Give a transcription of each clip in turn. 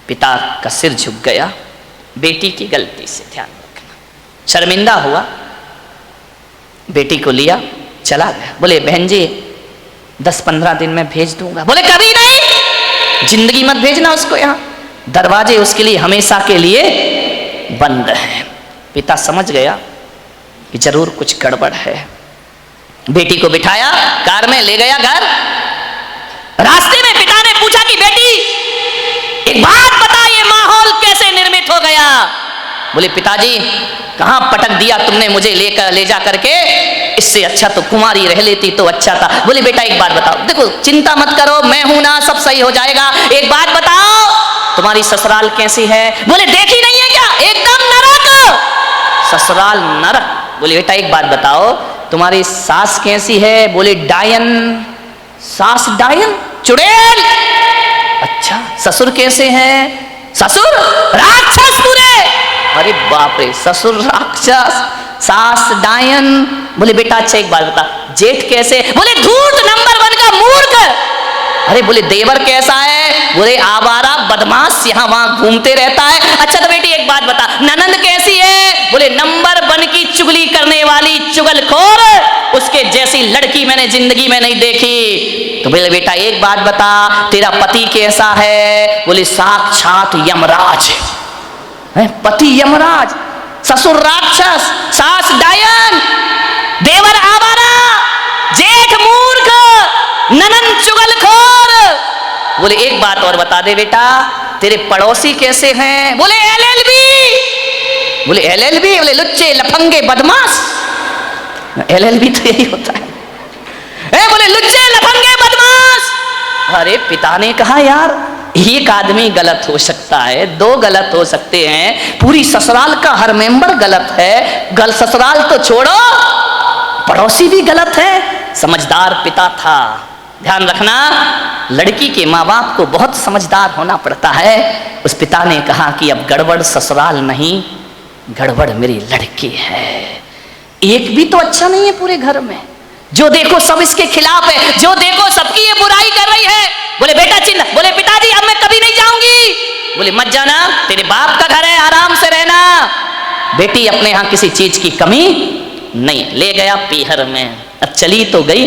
पिता का सिर झुक गया बेटी की गलती से, ध्यान रखना। शर्मिंदा हुआ, बेटी को लिया चला गया। बोले बहन जी 10-15 दिन में भेज दूंगा। बोले कभी नहीं, जिंदगी मत भेजना उसको यहाँ, दरवाजे उसके लिए हमेशा के लिए बंद हैं। पिता समझ गया कि जरूर कुछ गड़बड़ है। बेटी को बिठाया, कार में ले गया घर। रास्ते में पिता ने पूछा कि बेटी एक बात बता, ये माहौल कैसे निर्मित हो गया? बोले पिताजी कहां पटक दिया तुमने मुझे ले जा करके, इससे अच्छा तो कुमारी रह लेती तो अच्छा था। बोले बेटा एक बात बताओ, देखो चिंता मत करो, मैं हूं ना, सब सही हो जाएगा। एक बात बताओ तुम्हारी ससुराल कैसी है? बोले देखी नहीं है क्या, एकदम नरक, ससुराल नरक। बोले बेटा एक बात बताओ तुम्हारी सास कैसी है? बोले डायन, सास डायन, चुड़ैल। अच्छा ससुर कैसे हैं? ससुर राक्षस पूरे। अरे बाप रे, ससुर राक्षस, सास डायन। बोले बेटा अच्छा एक बात बता, जेठ कैसे? बोले धूर्त नंबर 1 का मूर्ख। अरे बोले देवर कैसा है? बोले आवारा बदमाश, यहाँ वहां घूमते रहता है। अच्छा तो बेटी एक बात बता, ननंद कैसी है? बोले नंबर 1 की चुगली करने वाली चुगलखोर, उसके जैसी लड़की मैंने जिंदगी में नहीं देखी। तो बोले बेटा एक बात बता तेरा पति कैसा है? बोले साक्षात यमराज है, पति यमराज, ससुर राक्षस, सास डायन, देवर आवारा, जेठ मूर्ख, ननंद चुगलखोर। बोले एक बात और बता दे बेटा तेरे पड़ोसी कैसे हैं? बोले LLB। बोले LLB? बोले लुच्चे लफंगे बदमाश। LLB तो यही होता है। बोले लुच्चे लफंगे बदमाश। अरे पिता ने कहा यार एक आदमी गलत हो सकता है, 2 गलत हो सकते हैं, पूरी ससुराल का हर मेंबर गलत है। ससुराल तो छोड़ो पड़ोसी भी गलत है। समझदार पिता था। ध्यान रखना लड़की के माँ बाप को बहुत समझदार होना पड़ता है। उस पिता ने कहा कि अब गड़बड़ ससुराल नहीं, गड़बड़ मेरी लड़की है। एक भी तो अच्छा नहीं है पूरे घर में, जो देखो सब इसके खिलाफ है, जो देखो सबकी ये बुराई कर रही है। बोले बेटा चिंता, बोले पिताजी अब मैं कभी नहीं जाऊंगी। बोले मत जाना, तेरे बाप का घर है, आराम से रहना। बेटी अपने यहाँ किसी चीज की कमी नहीं। ले गया पीहर में। अब चली तो गई,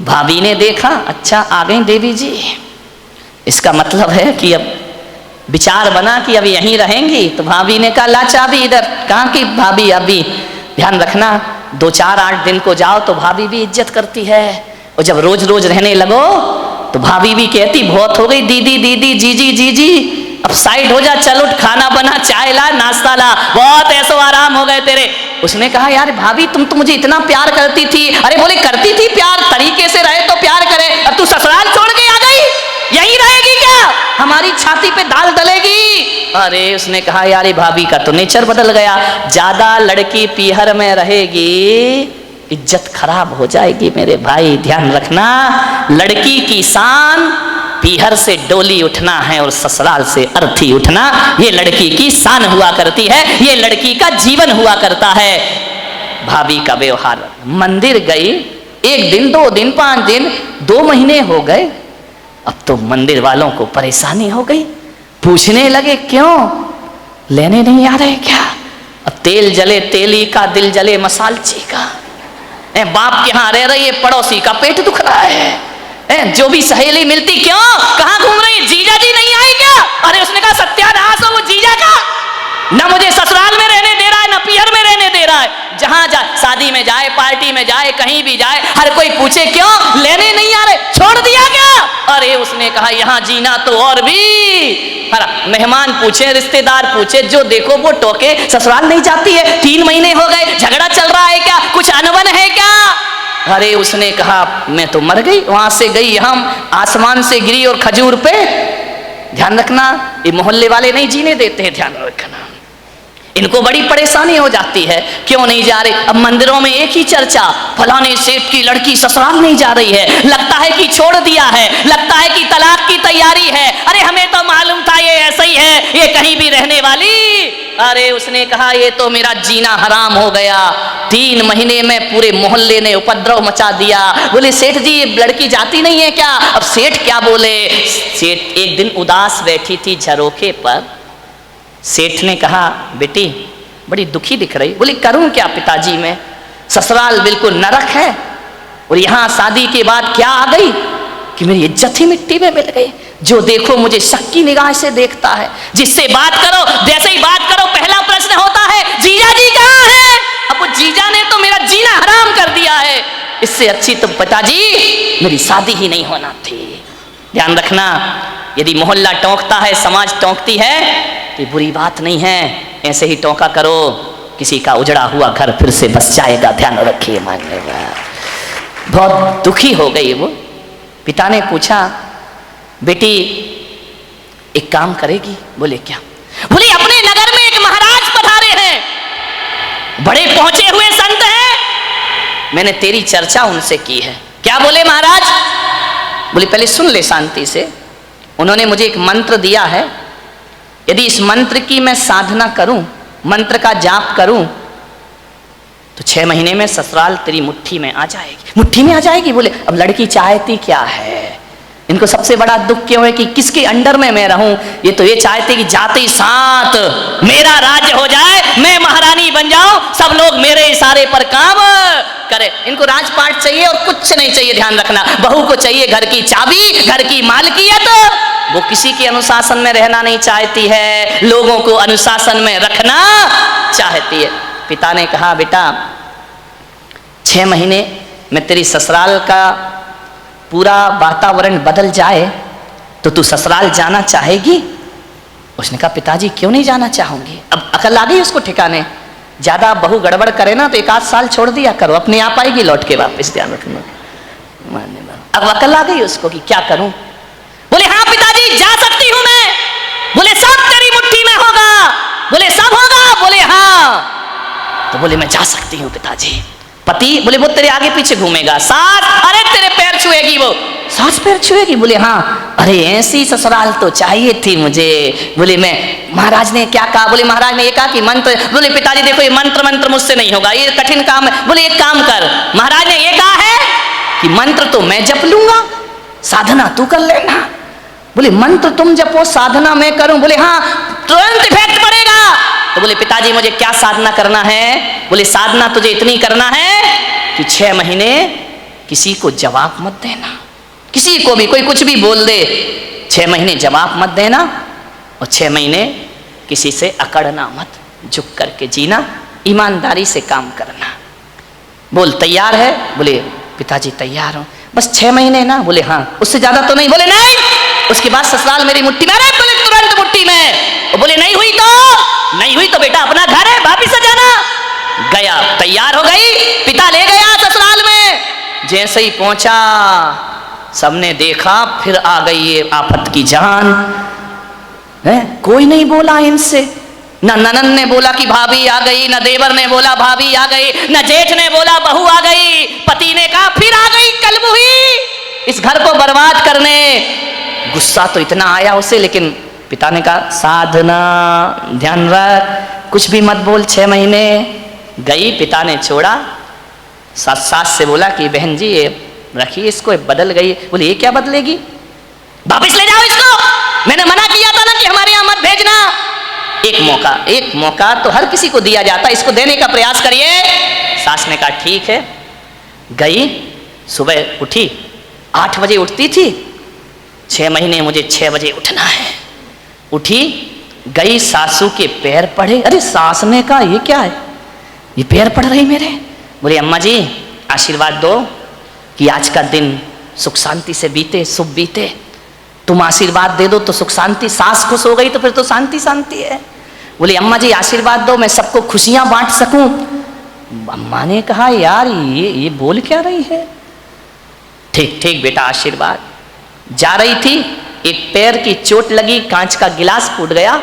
भाभी ने देखा अच्छा आ गई देवी जी, इसका मतलब है कि अब विचार बना कि अब यहीं रहेंगी। तो भाभी ने कहा ला चाबी इधर। कहाँ की भाभी? अभी ध्यान रखना 2-4-8 दिन को जाओ तो भाभी भी इज्जत करती है, और जब रोज रोज रहने लगो तो भाभी भी कहती बहुत हो गई दीदी दीदी, जीजी जीजी, अब साइड हो जा, चल उठ, खाना बना, चाय ला, नाश्ता ला, बहुत ऐसो आराम हो गए तेरे। उसने कहा यार भाभी तुम तो मुझे इतना प्यार करती थी। अरे बोले करती थी प्यार, तरीके से रहे तो प्यार करे, अब तू ससुराल छोड़ के आ गई, यहीं रहेगी क्या? हमारी छाती पे दाल डलेगी। अरे उसने कहा यार भाभी का तो नेचर बदल गया, ज्यादा लड़की पीहर में रहेगी इज्जत खराब हो जाएगी मेरे भाई। ध्यान रखना लड़की की शान पीहर से डोली उठना है और ससुराल से अर्थी उठना, ये लड़की की शान हुआ करती है, ये लड़की का जीवन हुआ करता है। भाभी का व्यवहार, मंदिर गई 1 दिन 2 दिन 5 दिन 2 महीने हो गए, अब तो मंदिर वालों को परेशानी हो गई, पूछने लगे क्यों लेने नहीं आ रहे क्या? अब तेल जले तेली का, दिल जले मसालची का। बाप के यहाँ रह रही है, पड़ोसी का पेट दुख रहा है, जो भी सहेली मिलती क्यों, कहाँ घूम रही है, जीजा जी नहीं आए क्या? अरे उसने कहा सत्यानाश हो वो जीजा का, ना मुझे ससुराल में रहने दे रहा है ना पीहर में रहने दे रहा है। जहां जाए, शादी में जाए, पार्टी में जाए, कहीं भी जाए, हर कोई पूछे क्यों लेने नहीं आ रहे, छोड़ दिया क्या? अरे उसने कहा यहाँ जीना तो और भी, मेहमान पूछे, रिश्तेदार पूछे, जो देखो वो टोके, ससुराल नहीं जाती है, 3 महीने हो गए, झगड़ा चल रहा है क्या, कुछ अनबन है क्या? अरे उसने कहा मैं तो मर गई, वहां से गई, हम आसमान से गिरी और खजूर पे। ध्यान रखना ये मोहल्ले वाले नहीं जीने देते हैं, ध्यान रखना इनको बड़ी परेशानी हो जाती है, क्यों नहीं जा रहे? अब मंदिरों में एक ही चर्चा, फलाने सेठ की लड़की ससुराल नहीं जा रही है, लगता है कि छोड़ दिया है, लगता है कि तलाक की तैयारी है। अरे हमें तो मालूम था ये ऐसा ही है, ये कहीं भी रहने वाली। अरे उसने कहा ये तो मेरा जीना हराम हो गया। 3 महीने में पूरे मोहल्ले ने उपद्रव मचा दिया। बोले सेठ जी ये लड़की जाती नहीं है क्या? अब सेठ क्या बोले? सेठ एक दिन उदास बैठी थी झरोखे पर। सेठ ने कहा बेटी बड़ी दुखी दिख रही। बोली करूं क्या पिताजी मैं, ससुराल बिल्कुल नरक है और यहाँ शादी के बाद क्या आ गई कि मेरी इज्जत ही मिट्टी में मिल गई। जो देखो मुझे शक की निगाह से देखता है, जिससे बात करो जैसे ही बात करो पहला प्रश्न होता है जीजा जी कहाँ है? अब वो जीजा ने तो मेरा जीना हराम कर दिया है। इससे अच्छी तो पिताजी मेरी शादी ही नहीं होना थी। ध्यान रखना, यदि मोहल्ला टोंकता है, समाज टोंकती है तो बुरी बात नहीं है। ऐसे ही टोंका करो, किसी का उजड़ा हुआ घर फिर से बस जाएगा। ध्यान रखिए। मान्यवर बहुत दुखी हो गई वो। पिता ने पूछा बेटी एक काम करेगी? बोले क्या? बोले अपने नगर में एक महाराज पधारे हैं, बड़े पहुंचे हुए संत हैं, मैंने तेरी चर्चा उनसे की है। क्या बोले महाराज? बोले पहले सुन ले शांति से। उन्होंने मुझे एक मंत्र दिया है, यदि इस मंत्र की मैं साधना करूं, मंत्र का जाप करूं तो 6 महीने में ससुराल तेरी मुट्ठी में आ जाएगी। मुट्ठी में आ जाएगी? बोले अब लड़की चाहती क्या है? इनको सबसे बड़ा दुख क्यों है कि किसके अंडर में मैं रहूं? ये तो ये चाहते कि जाते ही साथ मेरा राज्य हो जाए, मैं महारानी बन जाऊं, सब लोग मेरे इशारे पर काम करे। इनको राजपाट चाहिए और कुछ नहीं चाहिए। ध्यान रखना, बहू को चाहिए घर की चाबी, घर की मालकियत। वो किसी के अनुशासन में रहना नहीं चाहती है, लोगों को अनुशासन में रखना चाहती है। पिता ने कहा बेटा 6 महीने में तेरी ससुराल का पूरा वातावरण बदल जाए तो तू ससुराल जाना चाहेगी? उसने कहा पिताजी क्यों नहीं जाना चाहूंगी। अब अकल आ गई उसको ठिकाने। ज्यादा बहू गड़बड़ करे ना तो 1 आध साल छोड़ दिया करो, अपने आप आएगी लौट के वापस। ध्यान रखना। अब अकल आ गई उसको कि क्या करूं। बोले हाँ पिताजी जा सकती हूं मैं। बोले सब तेरी मुट्ठी में होगा। बोले सब होगा? बोले हाँ। तो बोले मैं जा सकती हूँ पिताजी। पति? बोले वो तेरे आगे पीछे घूमेगा। सास? अरे तेरे पैर छुएगी वो। सास पैर छुएगी? बोले हाँ। अरे ऐसी ससुराल तो चाहिए थी मुझे। बोले मैं, महाराज ने क्या कहा? बोले महाराज ने ये कहा कि मंत्र। बोले पिताजी देखो ये मंत्र मुझसे नहीं होगा, ये कठिन काम है। बोले एक काम कर, महाराज ने ये कहा है कि मंत्र तो मैं जप लूंगा, साधना तू कर लेना। बोले मंत्र तुम जपो, साधना मैं करूं? बोले हाँ तुरंत इफेक्ट पड़ेगा। तो बोले पिताजी मुझे क्या साधना करना है? बोले साधना तुझे इतनी करना है कि 6 महीने किसी को जवाब मत देना, किसी को भी कोई कुछ भी बोल दे 6 महीने जवाब मत देना, और 6 महीने किसी से अकड़ना मत, झुक करके जीना, ईमानदारी से काम करना। बोल तैयार है? बोले पिताजी तैयार हूं, बस 6 महीने ना। बोले हाँ, उससे ज्यादा तो नहीं। बोले नहीं, उसके बाद ससुराल मेरी मुट्ठी में। अरे बोले तुरंत मुट्ठी में। बोले नहीं हुई तो बेटा अपना घर है, वापिस आ जाना। गया, तैयार हो गई, पिता ले गया ससुराल में। जैसे ही पहुंचा सबने देखा, फिर आ गई ये आफत की जान है। कोई नहीं बोला इनसे, न ननन ने बोला कि भाभी आ गई, न देवर ने बोला भाभी आ गई, न जेठ ने बोला बहू आ गई। पति ने कहा फिर आ गई कलबू ही इस घर को बर्बाद करने। गुस्सा तो इतना आया उसे, लेकिन पिता ने कहा साधना, ध्यान रख, कुछ भी मत बोल। 6 महीने गई, पिता ने छोड़ा। सास से बोला कि बहन जी ये रखिए इसको, बदल गई। बोले ये क्या बदलेगी, वापिस ले जाओ इसको, मैंने मना किया था ना कि हमारे यहाँ मत भेजना। एक मौका तो हर किसी को दिया जाता, इसको देने का प्रयास करिए। सास ने कहा ठीक है। गई, सुबह उठी, 8 बजे उठती थी। 6 महीने मुझे 6 बजे उठना है। उठी, गई, सासू के पैर पड़े। अरे सास ने कहा ये क्या है, ये पैर पड़ रही मेरे। बोले अम्मा जी आशीर्वाद दो कि आज का दिन सुख शांति से बीते, शुभ बीते। तुम आशीर्वाद दे दो तो सुख शांति। सास खुश हो गई तो फिर तो शांति शांति है। बोले अम्मा जी आशीर्वाद दो, मैं सबको खुशियां बांट सकूं। अम्मा ने कहा यार ये बोल क्या रही है। ठीक ठीक बेटा आशीर्वाद। जा रही थी, एक पैर की चोट लगी, कांच का गिलास फूट गया।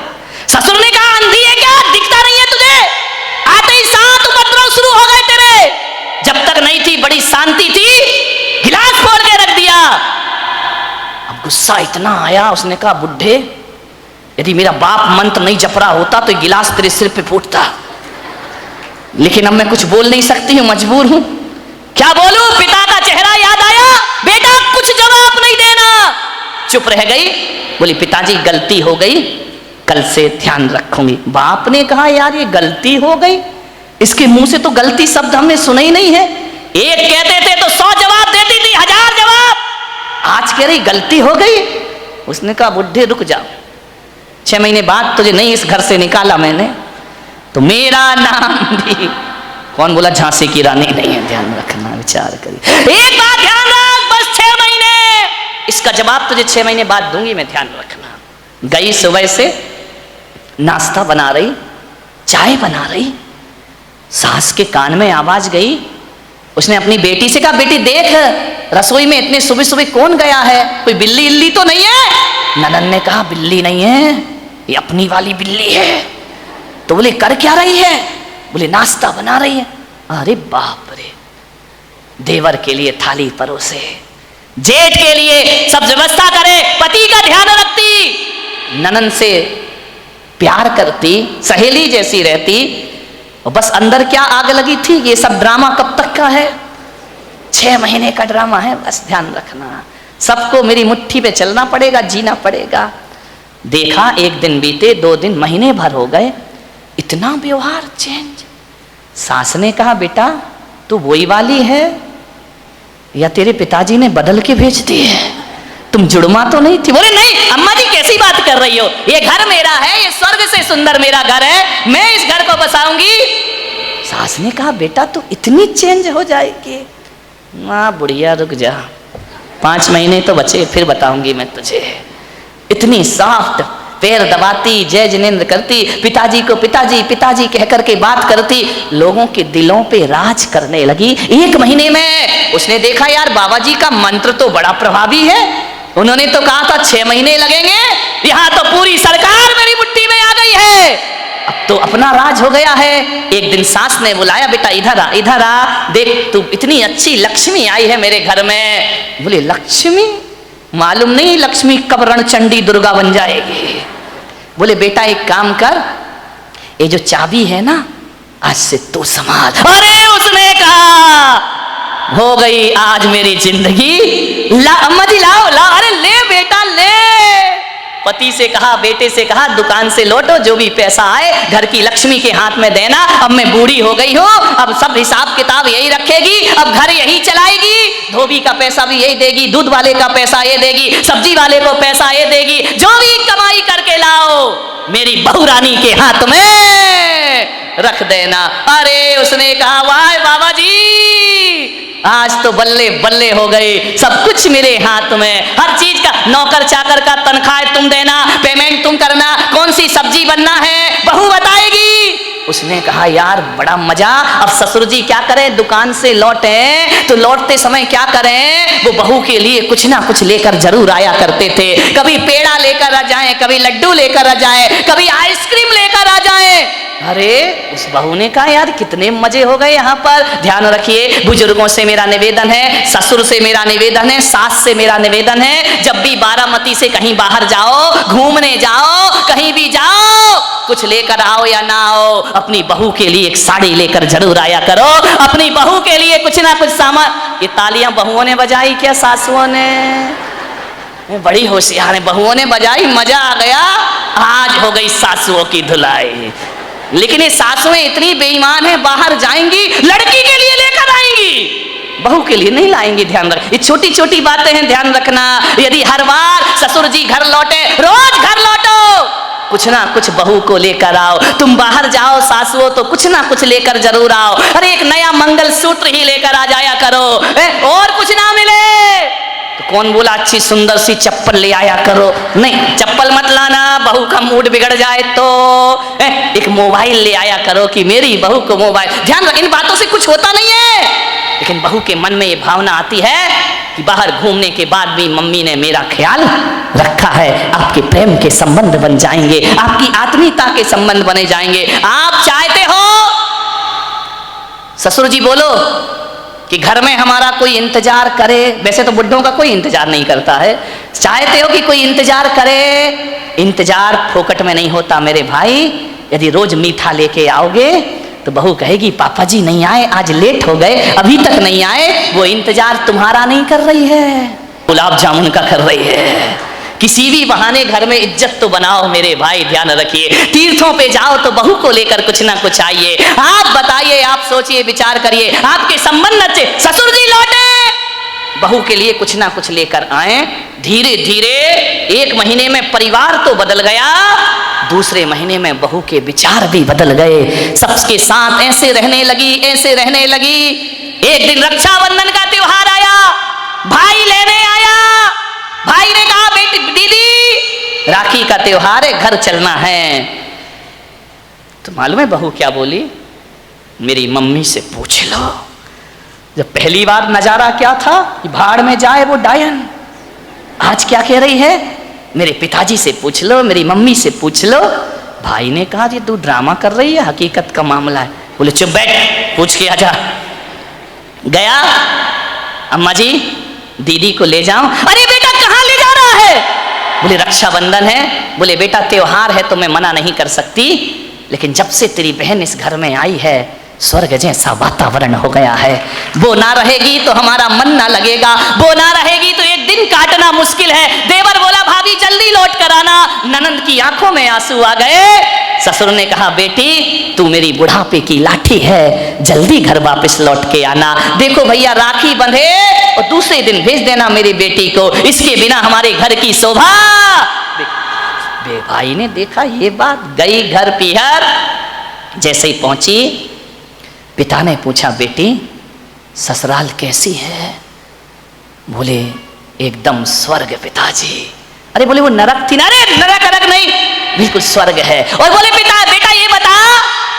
ससुर ने कहा अंधी है क्या, दिखता नहीं है तुझे? आते ही 7 उपद्रव शुरू हो गए तेरे। जब तक नहीं थी बड़ी शांति थी, गिलास फोड़ के रख दिया। अब गुस्सा इतना आया, उसने कहा बुढ़े यदि मेरा बाप मंत्र नहीं जप रहा होता तो गिलास तेरे सिर पे फूटता, लेकिन अब मैं कुछ बोल नहीं सकती हूं, मजबूर हूं। क्या बोलूं? पिता का चेहरा याद आया, बेटा कुछ जवाब नहीं देना। चुप रह गई। बोली पिताजी गलती हो गई, कल से ध्यान रखूंगी। बाप ने कहा यार ये गलती हो गई, इसके मुंह से तो गलती शब्द हमने सुना ही नहीं है। एक कहते थे तो 100 जवाब देती थी, 1000 जवाब। आज कह रही गलती हो गई। उसने कहा बुढ़े रुक जाओ, 6 महीने बाद तुझे नहीं इस घर से निकाला मैंने तो मेरा नाम भी, कौन बोला झांसी की रानी नहीं है, ध्यान रखना, विचार करिए। एक बात ध्यान रख, बस 6 महीने, इसका जवाब तुझे 6 महीने बाद दूंगी मैं, ध्यान रखना। गई सुबह से नाश्ता बना रही, चाय बना रही, सास के कान में आवाज गई। उसने अपनी बेटी से कहा बेटी देख रसोई में इतने सुबह सुबह कौन गया है, कोई बिल्ली इल्ली तो नहीं है? ननन ने कहा बिल्ली नहीं है, ये अपनी वाली बिल्ली है। तो बोले कर क्या रही है? बोले नाश्ता बना रही है। अरे बाप रे, देवर के लिए थाली परोसे, जेठ के लिए सब व्यवस्था करे, पति का ध्यान रखती, ननन से प्यार करती, सहेली जैसी रहती, और बस अंदर क्या आग लगी थी, ये सब ड्रामा कब तक का है? 6 महीने का ड्रामा है, बस ध्यान रखना। सबको मेरी मुट्ठी पे चलना पड़ेगा, जीना पड़ेगा। देखा 1 दिन बीते, 2 दिन, महीने भर हो गए, इतना व्यवहार चेंज। सास ने कहा बेटा तू वही वाली है या तेरे पिताजी ने बदल के भेज दी है, तुम जुड़मा तो नहीं थी? बोले नहीं अम्मा जी कैसी बात कर रही हो, ये घर मेरा है, ये स्वर्ग से सुंदर मेरा घर है, मैं इस घर को बसाऊंगी। सास ने कहा बेटा तू इतनी चेंज हो जाएगी? माँ बुढ़िया रुक जा, 5 महीने तो बचे, फिर बताऊंगी मैं तुझे। इतनी सॉफ्ट, पैर दबाती, जय जिनेंद्र करती, पिताजी को पिताजी पिताजी कहकर के बात करती, लोगों के दिलों पे राज करने लगी। 1 महीने में उसने देखा यार बाबा जी का मंत्र तो बड़ा प्रभावी है, उन्होंने तो कहा था 6 महीने लगेंगे, यहां तो पूरी सरकार मेरी मुट्ठी में आ गई है, अब तो अपना राज हो गया है। एक दिन सास ने बुलाया बेटा इधर आ, इधर आ, देख तू इतनी अच्छी लक्ष्मी आई है मेरे घर में। बोले लक्ष्मी? मालूम नहीं लक्ष्मी कब रणचंडी दुर्गा बन जाएगी। बोले बेटा एक काम कर, ये जो चाबी है ना आज से तू संभाल। अरे उसने कहा हो गई आज मेरी जिंदगी, ला अम्मा जी लाओ लाओ, अरे ले बेटा ले। पति से कहा, बेटे से कहा दुकान से लौटो, जो भी पैसा आए घर की लक्ष्मी के हाथ में देना, अब मैं बूढ़ी हो गई हूँ, अब सब हिसाब किताब यही रखेगी, अब घर यही चलाएगी, धोबी का पैसा भी यही देगी, दूध वाले का पैसा ये देगी, सब्जी वाले को पैसा ये देगी, जो भी कमाई करके लाओ मेरी बहू रानी के हाथ में रख देना। अरे उसने कहा वाह बाबा जी आज तो बल्ले बल्ले हो गई, सब कुछ मेरे हाथ में, हर चीज का, नौकर चाकर का तनख्वाह तुम देना, पेमेंट तुम करना, कौन सी सब्जी बनना है बहू बताएगी। उसने कहा यार बड़ा मजा। अब ससुर जी क्या करें, दुकान से लौटे तो लौटते समय क्या करें, वो बहू के लिए कुछ ना कुछ लेकर जरूर आया करते थे। कभी पेड़ा लेकर आ जाए, कभी लड्डू लेकर आ जाए, कभी आइसक्रीम लेकर आ जाए। अरे उस बहू ने कहा यार कितने मजे हो गए यहाँ पर। ध्यान रखिए, बुजुर्गों से मेरा निवेदन है, ससुर से मेरा निवेदन है, सास से मेरा निवेदन है, जब भी बारामती से कहीं बाहर जाओ, घूमने जाओ, कहीं भी जाओ, कुछ लेकर आओ या ना आओ, अपनी बहू के लिए एक साड़ी लेकर जरूर आया करो, अपनी बहू के लिए कुछ ना कुछ सामान। ये तालियां बहुओं ने बजाई क्या सासुओं ने? बड़ी होशियार है, बहुओं ने बजाई, मजा आ गया। आज हो गई सासुओं की धुलाई। लेकिन ये सासुएं इतनी बेईमान है, बाहर जाएंगी लड़की के लिए लेकर आएंगी, बहू के लिए नहीं लाएंगी। ध्यान रख, ये छोटी छोटी बातें हैं, ध्यान रखना। यदि हर बार ससुर जी घर लौटे, रोज घर लौटो, कुछ ना कुछ बहू को लेकर आओ। तुम बाहर जाओ सासुओं तो कुछ ना कुछ लेकर जरूर आओ। अरे एक नया मंगलसूत्र ही लेकर आ जाया करो, और कुछ ना मिले तो कौन बोला अच्छी सुंदर सी चप्पल ले आया करो। नहीं, चप्पल मत लाना, बहू का मूड बिगड़ जाए तो। एक मोबाइल ले आया करो कि मेरी बहू को मोबाइल। ध्यान रख, इन बातों से कुछ होता नहीं है, लेकिन बहू के मन में ये भावना आती है कि बाहर घूमने के बाद भी मम्मी ने मेरा ख्याल रखा है। आपके प्रेम के संबंध बन जाएंगे, आपकी आत्मीयता के संबंध बने जाएंगे। आप चाहते हो, ससुर जी बोलो कि घर में हमारा कोई इंतजार करे। वैसे तो बुड्ढों का कोई इंतजार नहीं करता है, चाहते हो कि कोई इंतजार करे। इंतजार फोकट में नहीं होता मेरे भाई। यदि रोज मीठा लेके आओगे तो बहू कहेगी पापा जी नहीं आए, आज लेट हो गए, अभी तक नहीं आए। वो इंतजार तुम्हारा नहीं कर रही है, गुलाब जामुन का कर रही है। किसी भी बहाने घर में इज्जत तो बनाओ मेरे भाई, ध्यान रखिए। तीर्थों पे जाओ तो बहू को लेकर कुछ ना कुछ आइए। आप बताइए, आप सोचिए, विचार करिए, आपके संबंध अच्छे, ससुर जी लौटे, बहू के लिए कुछ ना कुछ लेकर आए। धीरे धीरे 1 महीने में परिवार तो बदल गया, दूसरे महीने में बहू के विचार भी बदल गए। सबके साथ ऐसे रहने लगी, ऐसे रहने लगी। एक दिन रक्षाबंधन का त्योहार आया, भाई लेने आया। भाई ने कहा बेटी दीदी राखी का त्योहार है, घर चलना है। तो मालूम है बहू क्या बोली? मेरी मम्मी से पूछ लो। जब पहली बार नजारा क्या था कि भाड़ में जाए वो डायन, आज क्या कह रही है? मेरे पिताजी से पूछ लो, मेरी मम्मी से पूछ लो। भाई ने कहा जी तू ड्रामा कर रही है, हकीकत का मामला है। बोले चुप बैठ, पूछ के आजा। गया, अम्मा जी दीदी को ले जाऊं। अरे बेटा कहां ले जा रहा है? बोले रक्षाबंधन है। बोले बेटा त्योहार है तो मैं मना नहीं कर सकती, लेकिन जब से तेरी बहन इस घर में आई है स्वर्ग जैसा वातावरण हो गया है। वो ना रहेगी तो हमारा मन ना लगेगा, वो ना रहेगी तो एक दिन काटना मुश्किल है। देवर बोला भाभी जल्दी लौट कर आना। ननंद की आंखों में आंसू आ गए। ससुर ने कहा बेटी तू मेरी बुढ़ापे की लाठी है, जल्दी घर वापस लौट के आना। देखो भैया राखी बंधे और दूसरे दिन भेज देना मेरी बेटी को, इसके बिना हमारे घर की शोभा। बे भाई ने देखा ये बात, गई घर पीहर। जैसे ही पहुंची पिता ने पूछा बेटी ससुराल कैसी है? बोले एकदम स्वर्ग पिताजी। अरे बोले वो नरक थी ना? अरे नरक नरक नहीं, बिल्कुल स्वर्ग है। और बोले पिता बेटा ये बता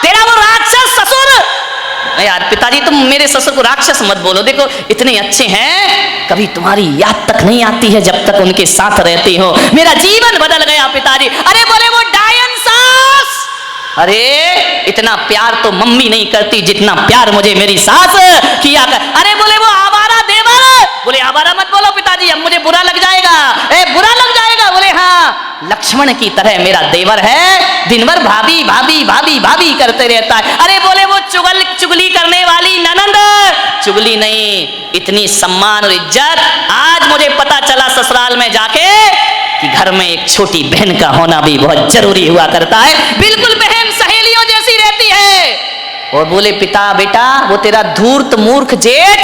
तेरा वो राक्षस ससुर। यार पिताजी तुम मेरे ससुर को राक्षस मत बोलो, देखो इतने अच्छे हैं, कभी तुम्हारी याद तक नहीं आती है जब तक उनके साथ रहती हो। मेरा जीवन बदल गया पिताजी। अरे बोले वो डायन सास। अरे इतना प्यार तो मम्मी नहीं करती जितना प्यार मुझे मेरी सास किया कर। अरे बोले वो आवारा देवर। बोले आवारा मत बोलो पिताजी, अब मुझे बुरा लग जाएगा। बुरा लग जाएगा? बोले हाँ लक्ष्मण की तरह मेरा देवर है, दिन भर भाभी भाभी भाभी भाभी करते रहता है। अरे बोले वो चुगली करने वाली ननंद। चुगली नहीं, इतनी सम्मान और इज्जत। आज मुझे पता चला ससुराल में जाके कि घर में एक छोटी बहन का होना भी बहुत जरूरी हुआ करता है। बिल्कुल बहन सहेलियों जैसी रहती है। और बोले पिता बेटा वो तेरा धूर्त मूर्ख जेठ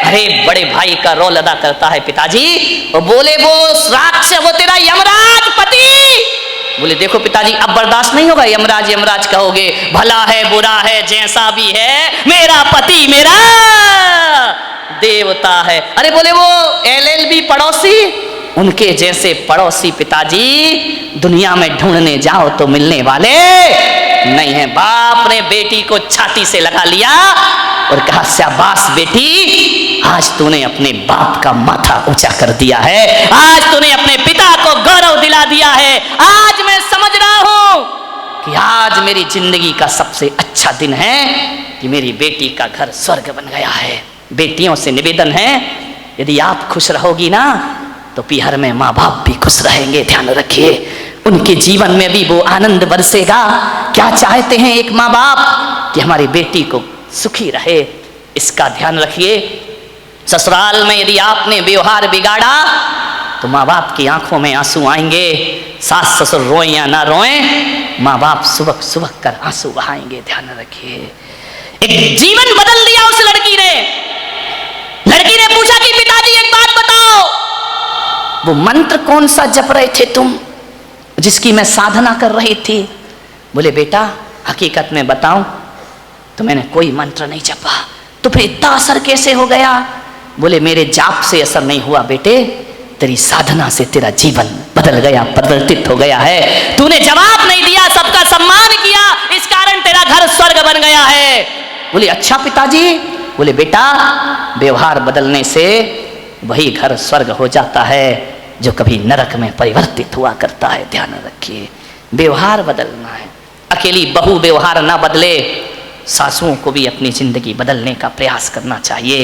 अरे बड़े भाई का रोल अदा करता है पिताजी। और बोले वो राक्षस वो तेरा यमराज पति। बोले देखो पिताजी अब बर्दाश्त नहीं होगा, यमराज यमराज कहोगे, भला है बुरा है जैसा भी है मेरा पति मेरा देवता है। अरे बोले वो LLB पड़ोसी, उनके जैसे पड़ोसी पिताजी दुनिया में ढूंढने जाओ तो मिलने वाले नहीं है। बाप ने बेटी को छाती से लगा लिया और कहा शाबाश बेटी, आज तूने अपने बाप का माथा ऊंचा कर दिया है, आज तूने अपने पिता को गौरव दिला दिया है। आज मैं समझ रहा हूं कि आज मेरी जिंदगी का सबसे अच्छा दिन है कि मेरी बेटी का घर स्वर्ग बन गया है। बेटियों से निवेदन है यदि आप खुश रहोगी ना तो पीहर में माँ बाप भी खुश रहेंगे। ध्यान रखिए उनके जीवन में भी वो आनंद बरसेगा। क्या चाहते हैं एक माँ बाप कि हमारी बेटी को सुखी रहे, इसका ध्यान रखिए। ससुराल में यदि आपने व्यवहार बिगाड़ा तो माँ बाप की आंखों में आंसू आएंगे। सास ससुर रोएं या ना रोएं, माँ बाप सुबह सुबह कर आंसू बहाएंगे। ध्यान रखिए। एक जीवन बदल दिया उस लड़की ने। लड़की ने पूछा कि पिताजी एक बात बताओ, वो मंत्र कौन सा जप रहे थे तुम जिसकी मैं साधना कर रही थी? बोले बेटा हकीकत में बताऊं तो मैंने कोई मंत्र नहीं जपा। तो फिर इतना असर कैसे हो गया? बोले मेरे जाप से असर नहीं हुआ बेटे, तेरी साधना से तेरा जीवन बदल गया, परिवर्तित हो गया है। तूने जवाब नहीं दिया, सबका सम्मान किया, इस कारण तेरा घर स्वर्ग बन गया है। बोले अच्छा पिताजी। बोले बेटा व्यवहार बदलने से वही घर स्वर्ग हो जाता है जो कभी नरक में परिवर्तित हुआ करता है। ध्यान रखिए व्यवहार बदलना है। अकेली बहू व्यवहार ना बदले सासुओं को भी अपनी जिंदगी बदलने का प्रयास करना चाहिए।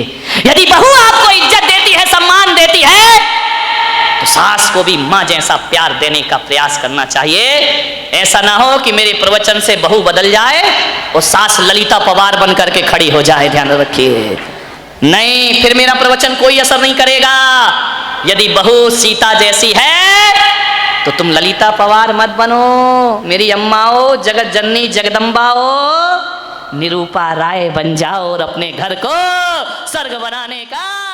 यदि बहू आपको इज्जत देती है, सम्मान देती है, तो सास को भी माँ जैसा प्यार देने का प्रयास करना चाहिए। ऐसा ना हो कि मेरे प्रवचन से बहू बदल जाए और सास ललिता पवार बन करके खड़ी हो जाए। ध्यान रखिए, नहीं, फिर मेरा प्रवचन कोई असर नहीं करेगा। यदि बहू सीता जैसी है तो तुम ललिता पवार मत बनो, मेरी अम्माओ, जगत जननी जगदम्बाओ, निरूपा राय बन जाओ और अपने घर को स्वर्ग बनाने का